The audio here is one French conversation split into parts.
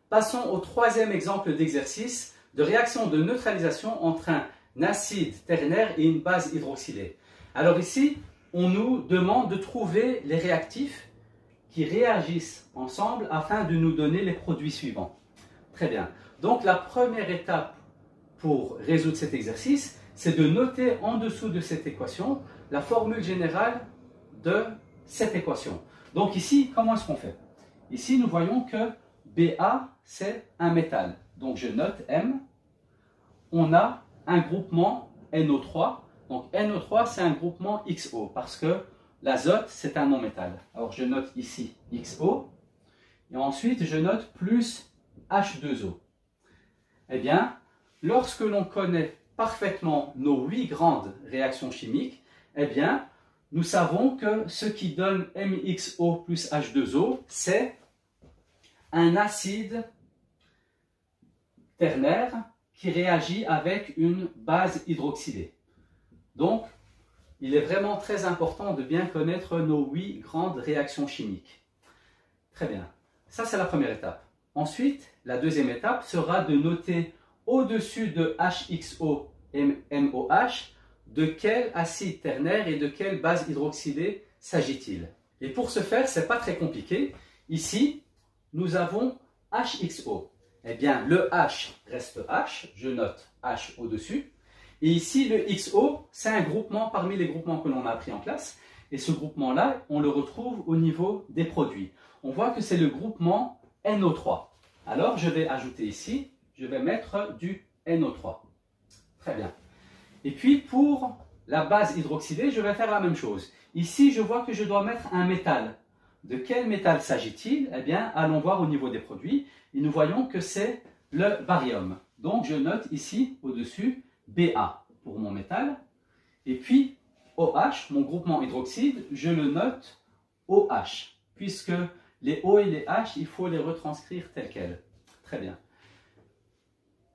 Passons au troisième exemple d'exercice de réaction de neutralisation entre un acide ternaire et une base hydroxylée. Alors ici, on nous demande de trouver les réactifs qui réagissent ensemble afin de nous donner les produits suivants. Très bien. Donc la première étape pour résoudre cet exercice, c'est de noter en dessous de cette équation la formule générale de cette équation. Donc ici, comment est-ce qu'on fait? Ici, nous voyons que Ba, c'est un métal. Donc je note M. On a un groupement NO3. Donc NO3, c'est un groupement XO parce que l'azote, c'est un non-métal. Alors je note ici XO. Et ensuite, je note plus H2O. Eh bien, lorsque l'on connaît parfaitement nos 8 grandes réactions chimiques, eh bien, nous savons que ce qui donne MXO plus H2O, c'est un acide ternaire qui réagit avec une base hydroxylée. Donc, il est vraiment très important de bien connaître nos 8 grandes réactions chimiques. Très bien. Ça, c'est la première étape. Ensuite, la deuxième étape sera de noter au-dessus de HXO MOH de quel acide ternaire et de quelle base hydroxylée s'agit-il. Et pour ce faire, ce n'est pas très compliqué. Ici, nous avons HXO. Eh bien, le H reste H, je note H au-dessus. Et ici, le XO, c'est un groupement parmi les groupements que l'on a appris en classe. Et ce groupement-là, on le retrouve au niveau des produits. On voit que c'est le groupement NO3. Alors, je vais ajouter ici, je vais mettre du NO3. Très bien. Et puis, pour la base hydroxylée, je vais faire la même chose. Ici, je vois que je dois mettre un métal. De quel métal s'agit-il? Eh bien, allons voir au niveau des produits. Et nous voyons que c'est le barium. Donc, je note ici, au-dessus, Ba pour mon métal. Et puis, OH, mon groupement hydroxyde, je le note OH. Puisque les O et les H, il faut les retranscrire tels quels. Très bien.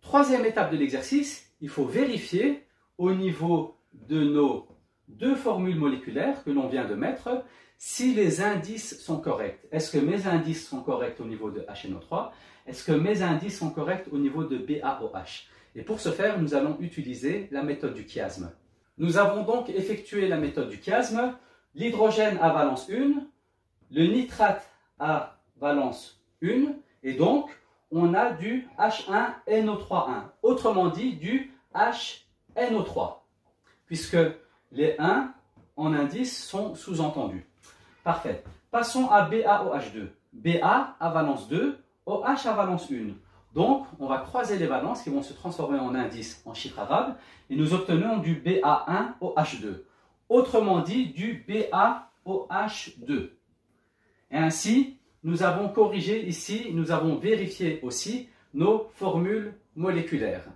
Troisième étape de l'exercice, il faut vérifier au niveau de nos 2 formules moléculaires que l'on vient de mettre, si les indices sont corrects. Est-ce que mes indices sont corrects au niveau de HNO3? Est-ce que mes indices sont corrects au niveau de BaOH? Et pour ce faire, nous allons utiliser la méthode du chiasme. Nous avons donc effectué la méthode du chiasme. L'hydrogène à valence 1, le nitrate à valence 1, et donc on a du H1NO3,1, autrement dit du HNO3, puisque les 1 en indice sont sous-entendus. Parfait. Passons à BaOH2. Ba à valence 2, OH à valence 1. Donc, on va croiser les valences qui vont se transformer en indice en chiffre arabe et nous obtenons du Ba1OH2. Autrement dit, du BaOH2. Et ainsi, nous avons corrigé ici, nous avons vérifié aussi nos formules moléculaires.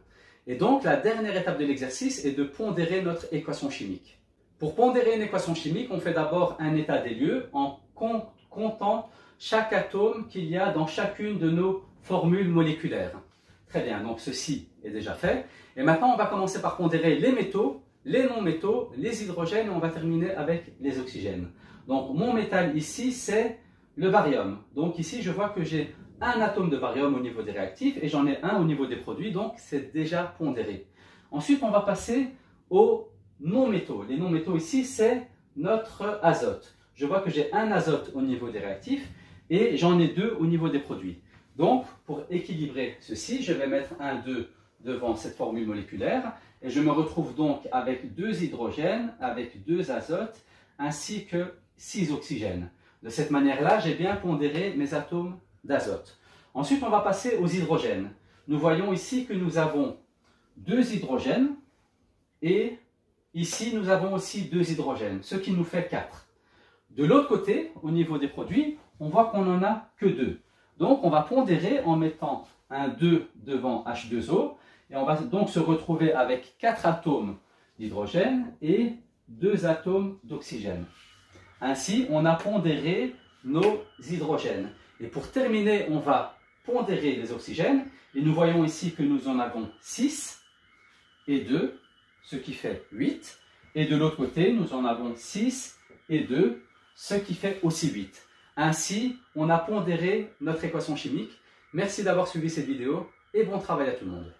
Et donc, la dernière étape de l'exercice est de pondérer notre équation chimique. Pour pondérer une équation chimique, on fait d'abord un état des lieux en comptant chaque atome qu'il y a dans chacune de nos formules moléculaires. Très bien, donc ceci est déjà fait. Et maintenant, on va commencer par pondérer les métaux, les non-métaux, les hydrogènes et on va terminer avec les oxygènes. Donc, mon métal ici, c'est le barium. Donc ici, je vois que j'ai un atome de barium au niveau des réactifs et j'en ai un au niveau des produits, donc c'est déjà pondéré. Ensuite, on va passer aux non-métaux. Les non-métaux ici, c'est notre azote. Je vois que j'ai un azote au niveau des réactifs et j'en ai 2 au niveau des produits. Donc, pour équilibrer ceci, je vais mettre un 2 devant cette formule moléculaire et je me retrouve donc avec 2 hydrogènes, avec 2 azotes, ainsi que 6 oxygènes. De cette manière-là, j'ai bien pondéré mes atomes d'azote. Ensuite, on va passer aux hydrogènes. Nous voyons ici que nous avons 2 hydrogènes et ici, nous avons aussi 2 hydrogènes, ce qui nous fait 4. De l'autre côté, au niveau des produits, on voit qu'on n'en a que 2. Donc, on va pondérer en mettant un 2 devant H2O et on va donc se retrouver avec 4 atomes d'hydrogène et 2 atomes d'oxygène. Ainsi, on a pondéré nos hydrogènes. Et pour terminer, on va pondérer les oxygènes. Et nous voyons ici que nous en avons 6 et 2, ce qui fait 8. Et de l'autre côté, nous en avons 6 et 2, ce qui fait aussi 8. Ainsi, on a pondéré notre équation chimique Merci d'avoir suivi cette vidéo et bon travail à tout le monde.